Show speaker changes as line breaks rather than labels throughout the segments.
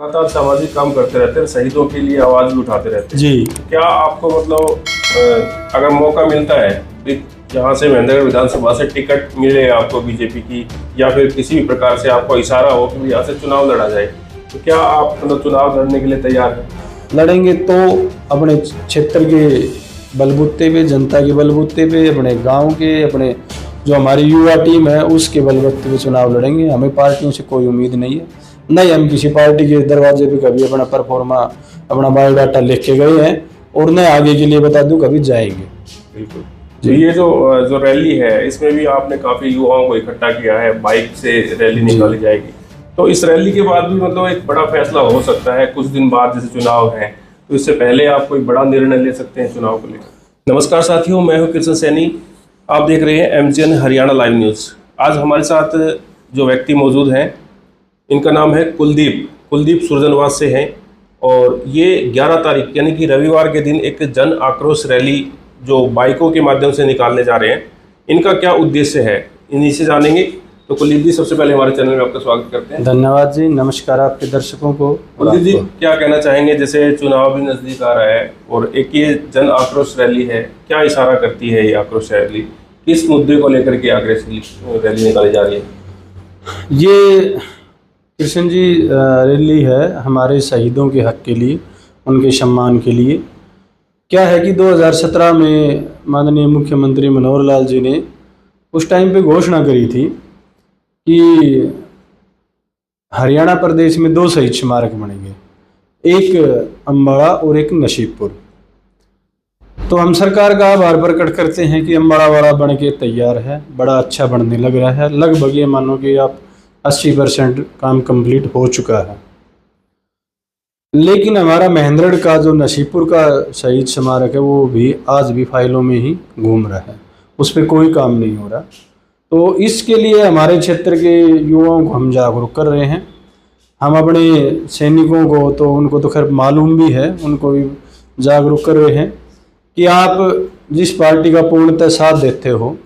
लगातार सामाजिक काम करते रहते हैं, शहीदों के लिए आवाज भी उठाते रहते हैं
जी।
क्या आपको मतलब अगर मौका मिलता है जहाँ से महेंद्रगढ़ विधानसभा से टिकट मिले आपको बीजेपी की, या फिर किसी भी प्रकार से आपको इशारा हो कि यहाँ से चुनाव लड़ा जाए, तो क्या आप मतलब चुनाव लड़ने के लिए तैयार हैं?
लड़ेंगे तो अपने क्षेत्र के बलबूते पे, जनता के बलबूते पे, अपने गांव के, अपने जो हमारी युवा टीम है उसके बलबूते पे चुनाव लड़ेंगे। हमें पार्टियों से कोई उम्मीद नहीं है, नहीं हम किसी पार्टी के दरवाजे पे कभी अपना परफॉर्मा, अपना बायोडाटा लिख के गए हैं और न आगे के लिए बता दूं कभी जाएंगे।
बिल्कुल। तो ये जो रैली है इसमें भी आपने काफी युवाओं को इकट्ठा किया है, बाइक से रैली निकाली जाएगी, तो इस रैली के बाद भी मतलब एक बड़ा फैसला हो सकता है कुछ दिन बाद, जैसे चुनाव है, तो इससे पहले आप कोई बड़ा निर्णय ले सकते हैं चुनाव को लेकर। नमस्कार साथियों, मैं हूं कृष्ण सैनी, आप देख रहे हैं MGN हरियाणा लाइव न्यूज़। आज हमारे साथ जो व्यक्ति मौजूद हैं इनका नाम है कुलदीप सुरजनवास से हैं, और ये 11 तारीख यानी कि रविवार के दिन एक जन आक्रोश रैली जो बाइकों के माध्यम से निकालने जा रहे हैं। इनका क्या उद्देश्य है इन्हीं से जानेंगे। तो कुलदीप जी, सबसे पहले हमारे चैनल में आपका स्वागत करते हैं।
धन्यवाद जी, नमस्कार आपके दर्शकों को।
कुलदीप जी, क्या कहना चाहेंगे, जैसे चुनाव भी नजदीक आ रहा है और एक ये जन आक्रोश रैली है, क्या इशारा करती है ये आक्रोश रैली, किस मुद्दे को लेकर के आक्रोश रैली निकाली जा रही है?
ये कृष्ण जी रैली है हमारे शहीदों के हक के लिए, उनके सम्मान के लिए। क्या है कि 2017 में माननीय मुख्यमंत्री मनोहर लाल जी ने उस टाइम पे घोषणा करी थी कि हरियाणा प्रदेश में 2 शहीद स्मारक बनेंगे, एक अम्बाड़ा और एक नसीबपुर। तो हम सरकार का आभार प्रकट करते हैं कि अम्बाड़ा वाला बन के तैयार है, बड़ा अच्छा बनने लग रहा है, लगभग ये मानो कि आप 80% काम कंप्लीट हो चुका है। लेकिन हमारा महेंद्रगढ़ का जो नसीबपुर का शहीद स्मारक है वो भी आज भी फाइलों में ही घूम रहा है, उस पर कोई काम नहीं हो रहा। तो इसके लिए हमारे क्षेत्र के युवाओं को हम जागरूक कर रहे हैं। हम अपने सैनिकों को तो उनको तो खैर मालूम भी है, उनको भी जागरूक कर रहे हैं कि आप जिस पार्टी का पूर्णतः साथ देते हो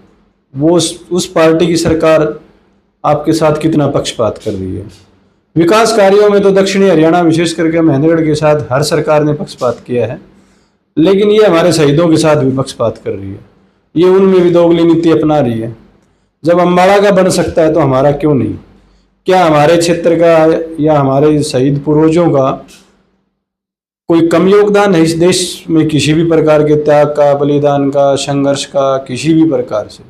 वो उस पार्टी की सरकार आपके साथ कितना पक्षपात कर रही है। विकास कार्यों में तो दक्षिणी हरियाणा विशेष करके महेंद्रगढ़ के साथ हर सरकार ने पक्षपात किया है, लेकिन ये हमारे शहीदों के साथ भी पक्षपात कर रही है, ये उनमें भी दोगली नीति अपना रही है। जब अम्बाड़ा का बन सकता है तो हमारा क्यों नहीं? क्या हमारे क्षेत्र का या हमारे शहीद पूर्वजों का कोई कम योगदान है इस देश में? किसी भी प्रकार के त्याग का, बलिदान का, संघर्ष का, किसी भी प्रकार से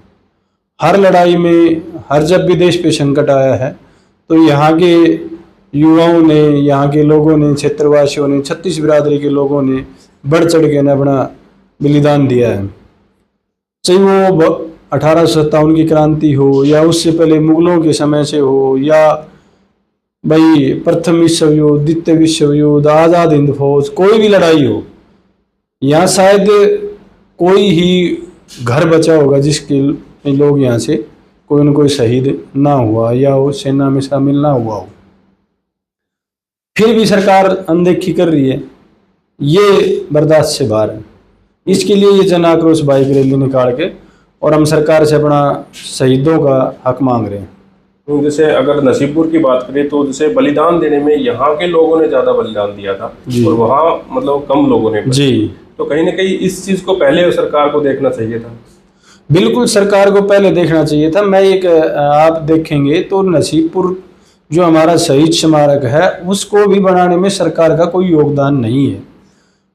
हर लड़ाई में, हर जब भी देश पे संकट आया है तो यहाँ के युवाओं ने, यहाँ के लोगों ने, क्षेत्रवासियों ने, 36 बिरादरी के लोगों ने बढ़ चढ़ के न अपना बलिदान दिया है। चाहे वो 1857 की क्रांति हो या उससे पहले मुगलों के समय से हो, या भाई प्रथम विश्व युद्ध, द्वितीय विश्व युद्ध, आज़ाद हिंद फौज, कोई भी लड़ाई हो, यहाँ शायद कोई ही घर बचा होगा जिसके लोग यहाँ से कोई न कोई शहीद ना हुआ या वो सेना में शामिल ना हुआ हो। फिर भी सरकार अनदेखी कर रही है, ये बर्दाश्त से बाहर है। इसके लिए ये जन आक्रोश बाइक रैली निकाल के और हम सरकार से अपना शहीदों का हक मांग रहे हैं।
तो जैसे अगर नसीबपुर की बात करें तो जैसे बलिदान देने में यहाँ के लोगों ने ज़्यादा बलिदान दिया था और वहाँ मतलब कम लोगों ने जी, तो कहीं ना कहीं इस चीज़ को पहले सरकार को देखना चाहिए था।
बिल्कुल सरकार को पहले देखना चाहिए था। मैं एक आप देखेंगे तो नसीबपुर जो हमारा शहीद स्मारक है उसको भी बनाने में सरकार का कोई योगदान नहीं है।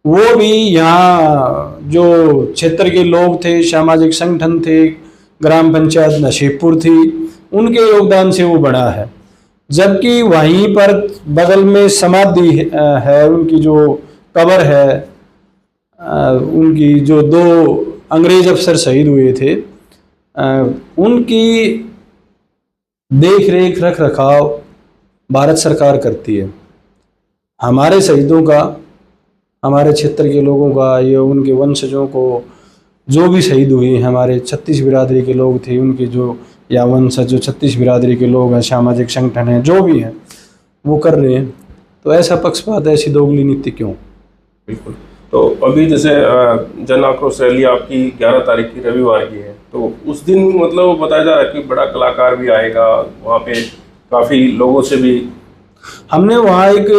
वो भी यहाँ जो क्षेत्र के लोग थे, सामाजिक संगठन थे, ग्राम पंचायत नसीबपुर थी, उनके योगदान से वो बना है। जबकि वहीं पर बगल में समाधि है, उनकी जो कब्र है, उनकी जो 2 अंग्रेज अफसर शहीद हुए थे, उनकी देख रेख रख रखाव भारत सरकार करती है। हमारे शहीदों का, हमारे क्षेत्र के लोगों का, ये उनके वंशजों को जो भी शहीद हुए हैं, हमारे 36 बिरादरी के लोग थे, उनके जो या वंशज जो 36 बिरादरी के लोग हैं, सामाजिक संगठन हैं, जो भी हैं, वो कर रहे हैं। तो ऐसा पक्षपात, ऐसी दोगली नीति क्यों?
बिल्कुल। तो अभी जैसे जन आक्रोश रैली आपकी 11 तारीख की रविवार की है, तो उस दिन मतलब बताया जा रहा है कि बड़ा कलाकार भी आएगा, वहाँ पे काफ़ी लोगों से भी
हमने वहाँ एक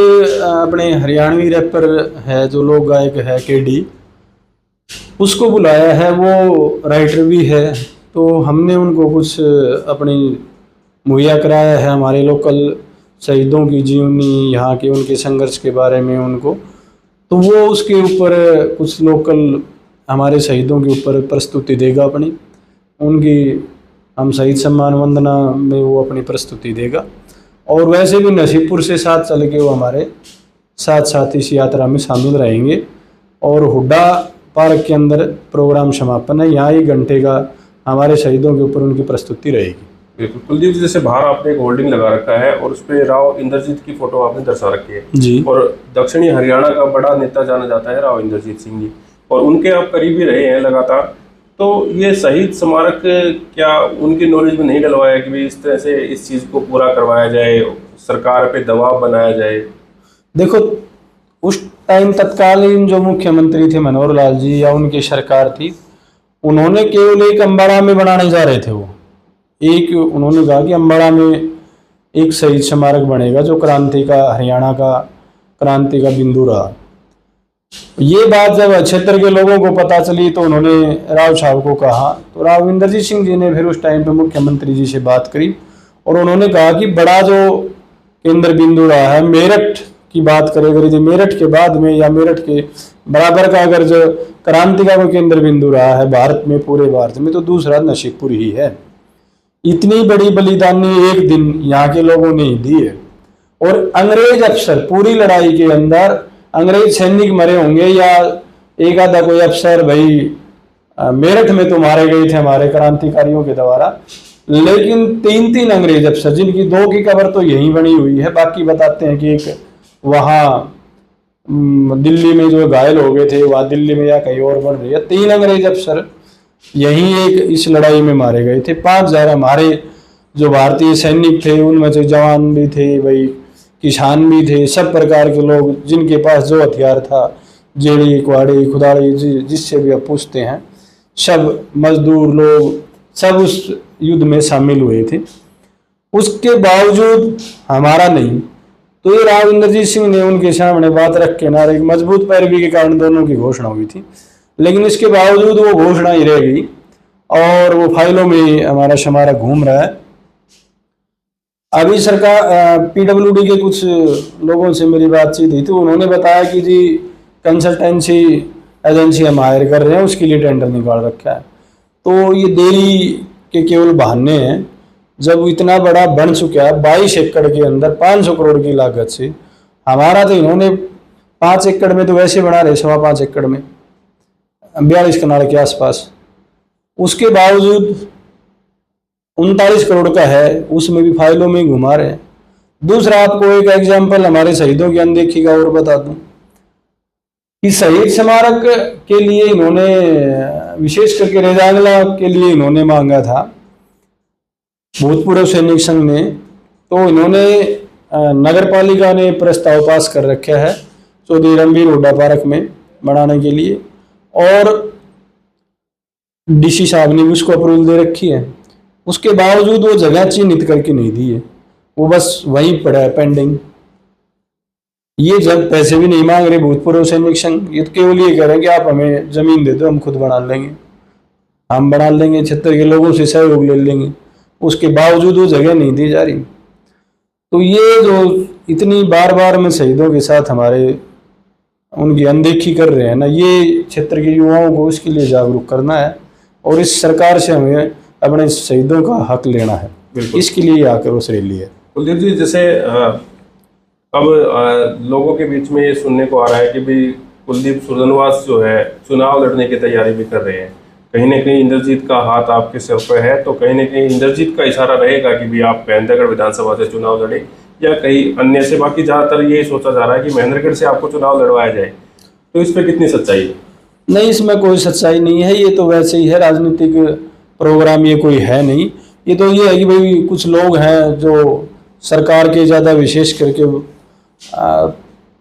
अपने हरियाणवी रैपर है जो लोक गायक है केडी, उसको बुलाया है, वो राइटर भी है। तो हमने उनको कुछ अपनी मुहैया कराया है हमारे लोकल शहीदों की जीवनी, यहाँ के उनके संघर्ष के बारे में उनको। तो वो उसके ऊपर कुछ लोकल हमारे शहीदों के ऊपर प्रस्तुति देगा अपनी, उनकी हम शहीद सम्मान वंदना में वो अपनी प्रस्तुति देगा। और वैसे भी नसीबपुर से साथ चल के वो हमारे साथ साथ इस यात्रा में शामिल रहेंगे। और हुड्डा पार्क के अंदर प्रोग्राम समापन है, यहाँ 1 घंटे का हमारे शहीदों के ऊपर उनकी प्रस्तुति रहेगी।
बिल्कुल। कुलदीप जी, जैसे बाहर आपने एक होल्डिंग लगा रखा है और उस पर राव इंद्रजीत की फोटो आपने दर्शा रखी है
जी।
और दक्षिणी हरियाणा का बड़ा नेता जाना जाता है राव इंद्रजीत सिंह जी, और उनके आप करीबी रहे हैं लगातार। तो ये शहीद स्मारक क्या उनकी नॉलेज में नहीं डलवाया कि भाई इस तरह से इस चीज़ को पूरा करवाया जाए, सरकार पे दबाव बनाया जाए?
देखो, उस टाइम तत्कालीन जो मुख्यमंत्री थे मनोहर लाल जी या उनकी सरकार थी, उन्होंने केवल एक अम्बाड़ा में बनाने जा रहे थे। वो एक उन्होंने कहा कि अम्बाड़ा में एक शहीद स्मारक बनेगा जो क्रांति का, हरियाणा का क्रांति का बिंदु रहा। ये बात जब क्षेत्र के लोगों को पता चली तो उन्होंने राव साहब को कहा, तो राव इंद्रजीत सिंह जी ने फिर उस टाइम पे मुख्यमंत्री जी से बात करी और उन्होंने कहा कि बड़ा जो केंद्र बिंदु रहा है, मेरठ की बात करें अगर, यदि मेरठ के बाद में या मेरठ के बराबर का अगर जो क्रांति का कोई केंद्र बिंदु रहा है भारत में, पूरे भारत में, तो दूसरा नसीबपुर ही है। इतनी बड़ी बलिदानी एक दिन यहाँ के लोगों ने ही दी है। और अंग्रेज अफसर पूरी लड़ाई के अंदर अंग्रेज सैनिक मरे होंगे या एक आधा कोई अफसर भाई मेरठ में तो मारे गए थे हमारे क्रांतिकारियों के द्वारा, लेकिन 3 अंग्रेज अफसर, जिनकी 2 की कब्र तो यहीं बनी हुई है, बाकी बताते हैं कि एक वहाँ दिल्ली में जो घायल हो गए थे, वहाँ दिल्ली में या कहीं और बन रही है। 3 अंग्रेज अफसर यहीं एक इस लड़ाई में मारे गए थे। 5000 हमारे जो भारतीय सैनिक थे, उनमें से जवान भी थे भाई, किसान भी थे, सब प्रकार के लोग जिनके पास जो हथियार था, जेड़ी कुआड़ी खुदाड़ी जिससे भी आप पूछते हैं, सब मजदूर लोग सब उस युद्ध में शामिल हुए थे। उसके बावजूद हमारा नहीं, तो ये राव इंद्रजीत सिंह ने उनके सामने बात रख के ना, एक मजबूत पैरवी के कारण दोनों की घोषणा हुई थी, लेकिन इसके बावजूद वो घोषणा ही रह गई और वो फाइलों में हमारा स्मारक घूम रहा है। अभी सरकार पीडब्ल्यूडी के कुछ लोगों से मेरी बातचीत हुई थी, उन्होंने बताया कि जी कंसल्टेंसी एजेंसी हम हायर कर रहे हैं, उसके लिए टेंडर निकाल रखा है। तो ये देरी के केवल बहाने हैं। जब इतना बड़ा बन चुका है 22 एकड़ के अंदर 500 करोड़ की लागत से, हमारा तो इन्होंने 5 एकड़ में तो वैसे बना रहे, 5.25 एकड़ में 42 कनाल के आसपास, उसके बावजूद 39 करोड़ का है, उसमें भी फाइलों में घुमा रहे हैं। दूसरा आपको एक एग्जाम्पल हमारे शहीदों की अनदेखी का और बता दूं कि शहीद स्मारक के लिए इन्होंने विशेष करके रेजांगला के लिए इन्होंने मांगा था भूतपूर्व सैनिक संघ ने, तो इन्होंने नगर पालिका ने प्रस्ताव पास कर रखा है चौधरी रणबीर हुड्डा पार्क में बनाने के लिए, और डीसी साहब ने भी उसको अप्रूवल दे रखी है। उसके बावजूद वो जगह चिन्हित करके नहीं दी है, वो बस वहीं पड़ा है पेंडिंग। ये जब पैसे भी नहीं मांग रहे भूतपूर्व सैनिक संघ, ये तो केवल ये कह रहे हैं कि आप हमें जमीन दे दो, हम खुद बना लेंगे, हम बना लेंगे, क्षेत्र के लोगों से सहयोग ले लेंगे। उसके बावजूद वो जगह नहीं दी जा रही। तो ये जो इतनी बार बार में शहीदों के साथ हमारे उनकी अनदेखी कर रहे हैं ना, ये क्षेत्र के युवाओं को इसके लिए जागरूक करना है और इस सरकार से हमें अपने शहीदों का हक लेना है, इसके लिए आकर उस रैली है।
कुलदीप जी, जैसे अब लोगों के बीच में ये सुनने को आ रहा है कि भाई कुलदीप सुरजनवास जो है चुनाव लड़ने की तैयारी भी कर रहे हैं, कहीं ना कहीं इंद्रजीत का हाथ आपके सिर पर है, तो कहीं ना कहीं इंद्रजीत का इशारा रहेगा कि भाई आप महेंद्रगढ़ विधानसभा से चुनाव लड़े या कहीं अन्य से। बाकी ज़्यादातर ये सोचा जा रहा है कि महेंद्रगढ़ से आपको चुनाव लड़वाया जाए, तो इस पर कितनी सच्चाई है?
नहीं, इसमें कोई सच्चाई नहीं है, ये तो वैसे ही है, राजनीतिक प्रोग्राम ये कोई है नहीं। ये तो ये है कि भाई कुछ लोग हैं जो सरकार के ज़्यादा विशेष करके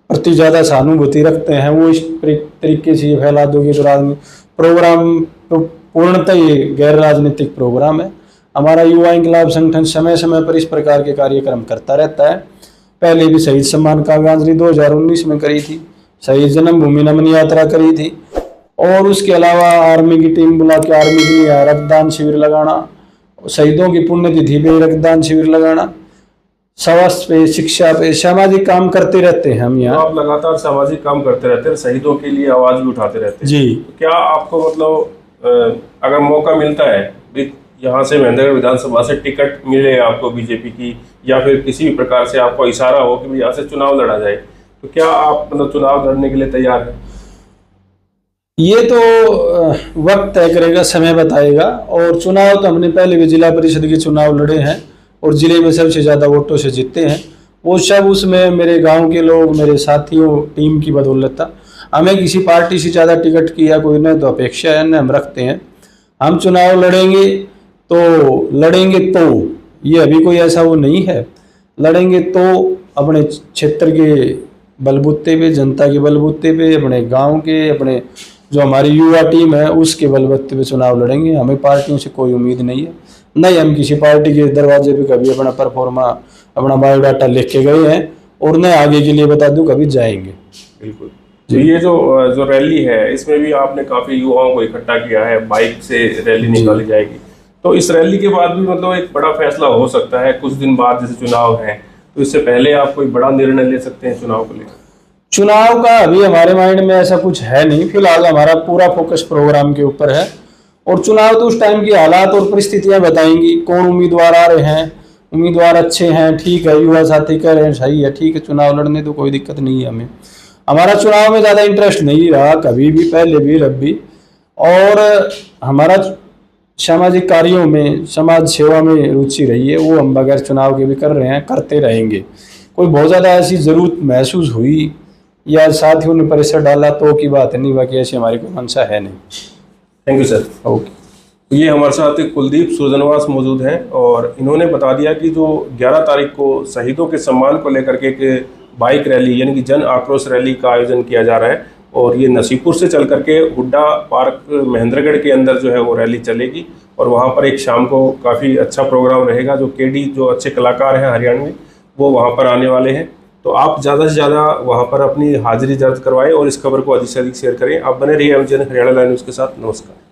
प्रति ज़्यादा सहानुभूति रखते हैं, वो इस तरीके से ये फैला दोगे तो राजनीतिक प्रोग्राम तो पूर्णतः ये गैर राजनीतिक प्रोग्राम है। हमारा युवा इंकलाब संगठन समय समय पर इस प्रकार के कार्यक्रम करता रहता है। पहले भी शहीद सम्मान काव्यांजलि 2019 में करी थी, शहीद जन्मभूमि नमन यात्रा करी थी, और उसके अलावा आर्मी की टीम बुला के आर्मी के लिए रक्तदान शिविर लगाना, शहीदों की पुण्यतिथि पे रक्तदान शिविर लगाना, स्वास्थ्य पे, शिक्षा पे, सामाजिक काम करते रहते हैं हम
तो
यहाँ।
आप लगातार सामाजिक काम करते रहते हैं, शहीदों के लिए आवाज भी उठाते रहते हैं
जी।
तो क्या आपको मतलब अगर मौका मिलता है भी यहाँ से महेंद्रगढ़ विधानसभा से टिकट मिले आपको बीजेपी की, या फिर किसी भी प्रकार से आपको इशारा हो कि यहाँ से चुनाव लड़ा जाए, तो क्या आप मतलब चुनाव लड़ने के लिए तैयार हैं?
ये तो वक्त तय करेगा, समय बताएगा। और चुनाव तो हमने पहले भी जिला परिषद के चुनाव लड़े हैं और जिले में सबसे ज़्यादा वोटों से जीते हैं। वो सब उसमें मेरे गांव के लोग, मेरे साथियों, टीम की बदौलत था। हमें किसी पार्टी से ज़्यादा टिकट की या कोई न तो अपेक्षा है न हम रखते हैं। हम चुनाव लड़ेंगे तो ये अभी कोई ऐसा वो नहीं है, लड़ेंगे तो अपने क्षेत्र के बलबूते पे, जनता के बलबूते पे, अपने गांव के, अपने जो हमारी युवा टीम है उसके बलबूते पे चुनाव लड़ेंगे। हमें पार्टियों से कोई उम्मीद नहीं है, नहीं हम किसी पार्टी के दरवाजे पे कभी अपना परफॉर्मा, अपना बायोडाटा लिख के गए हैं, और न आगे के लिए बता दूं कभी जाएंगे।
बिल्कुल। तो ये जो रैली है इसमें भी आपने काफी युवाओं को इकट्ठा किया है, बाइक से रैली निकाली जाएगी, तो इस रैली के बाद भी मतलब एक बड़ा फैसला हो सकता है कुछ दिन बाद, जैसे चुनाव है, तो इससे पहले आप कोई बड़ा निर्णय ले सकते हैं चुनाव को लेकर?
चुनाव का अभी हमारे माइंड में ऐसा कुछ है नहीं, फिलहाल हमारा पूरा फोकस प्रोग्राम के ऊपर है। और चुनाव तो उस टाइम की हालात और परिस्थितियां बताएंगी, कौन उम्मीदवार आ रहे हैं, उम्मीदवार अच्छे हैं, ठीक है, युवा साथी कह रहे हैं सही है, ठीक है, चुनाव लड़ने तो कोई दिक्कत नहीं है हमें। हमारा चुनाव में ज़्यादा इंटरेस्ट नहीं रहा कभी भी, पहले भी अब भी, और हमारा सामाजिक कार्यों में, समाज सेवा में रुचि रही है, वो हम बगैर चुनाव के भी कर रहे हैं, करते रहेंगे। कोई बहुत ज़्यादा ऐसी ज़रूरत महसूस हुई या साथियों ने प्रेशर डाला तो की बात नहीं, बाकी ऐसी हमारी कोई मंशा है नहीं।
Thank you sir.
ओके।
ये हमारे साथ कुलदीप सुरजनवास मौजूद हैं और इन्होंने बता दिया कि जो 11 तारीख को शहीदों के सम्मान को लेकर के एक बाइक रैली यानी कि जन आक्रोश रैली का आयोजन किया जा रहा है, और ये नसीपुर से चल करके हुड्डा पार्क महेंद्रगढ़ के अंदर जो है वो रैली चलेगी, और वहाँ पर एक शाम को काफ़ी अच्छा प्रोग्राम रहेगा। जो केडी जो अच्छे कलाकार हैं हरियाणा में, वो वहाँ पर आने वाले हैं, तो आप ज़्यादा से ज़्यादा वहाँ पर अपनी हाजिरी दर्ज करवाएं और इस खबर को अधिक से अधिक शेयर करें। आप बने रहिए एमजीएन हरियाणा लाइव न्यूज़ के साथ। नमस्कार।